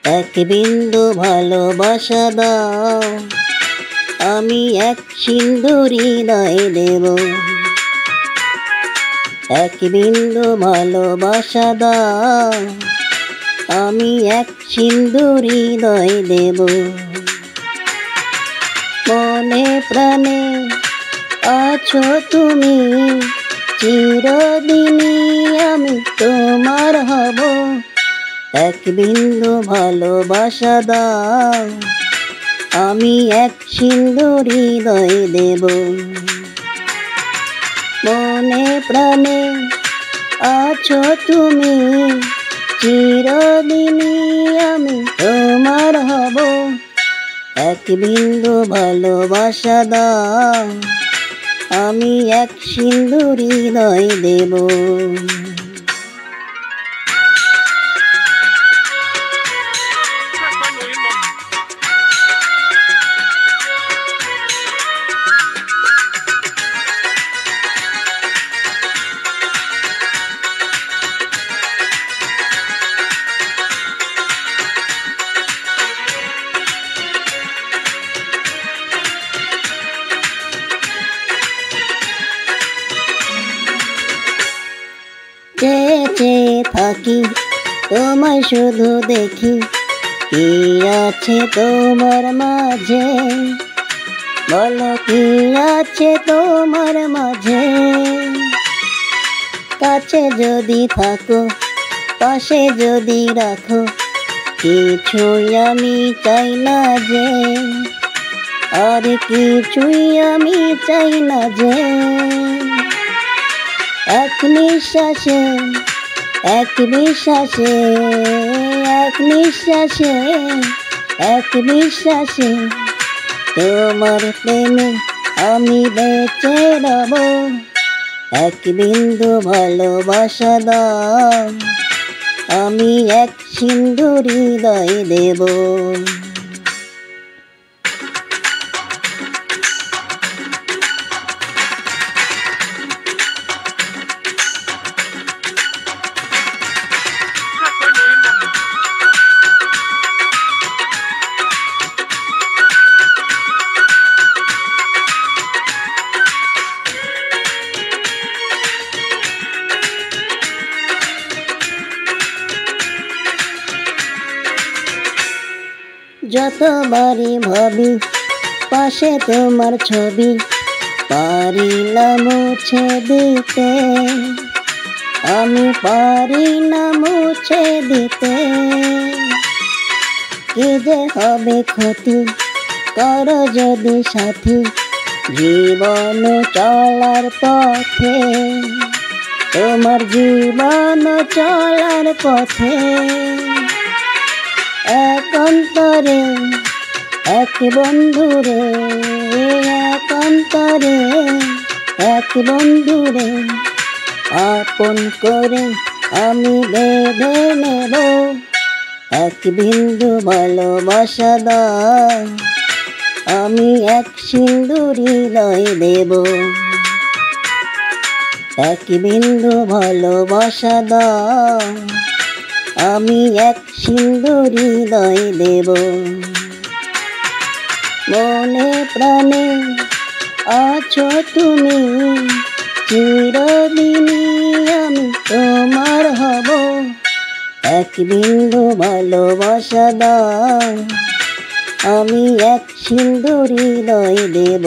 এক বিন্দু ভালোবাসা দাও, আমি এক সিন্ধু হৃদয় দেব। এক বিন্দু ভালোবাসা দাও, আমি এক সিন্ধু হৃদয় দেব। মনে প্রাণে আছো তুমি, চিরদিনই আমি তোমার হব। এক বিন্দু ভালোবাসা দাও, আমি এক সিন্ধু হৃদয় দেব। মনে প্রাণে আছো তুমি, চিরদিনই আমি তোমার হব। এক বিন্দু ভালোবাসা দাও, আমি এক সিন্ধু হৃদয় দেব। চেয়ে চেয়ে থাকি তোমায় শুধু দেখি, কি আছে তোমার মাঝে, বলো কি আছে তোমার মাঝে। কাছে যদি থাকো, পাশে যদি রাখো, কিছুই আমি চাই না যে, আর কিছুই আমি চাই না যে। এক নিঃশ্বাসে, এক বিশ্বাসে, এক নিঃশ্বাসে, এক বিশ্বাসে, তোমার প্রেমে আমি বেঁচে রব। এক বিন্দু ভালোবাসা দাও, আমি এক সিন্ধু হৃদয় দেব। যতবারই ভাবি পাশে তোমার ছবি, পারি না মুছে দিতে, আমি পারি না মুছে দিতে। কি যে হবে ক্ষতি, করো যদি সাথী, জীবন চলার পথে, তোমার জীবন চলার পথে। এক অন্তরে এক বন্ধুরে, এক অন্তরে এক বন্ধুরে, আপন করে আমি বেঁধে নেব। এক বিন্দু ভালোবাসা দাও, আমি এক সিন্ধু হৃদয় দেব। এক বিন্দু ভালোবাসা দাও, আমি এক সিন্ধু হৃদয় দেব। মনে প্রাণে আছো তুমি, চিরদিনই আমি তোমার হব। এক বিন্দু ভালোবাসা দাও, আমি এক সিন্ধু হৃদয় দেব।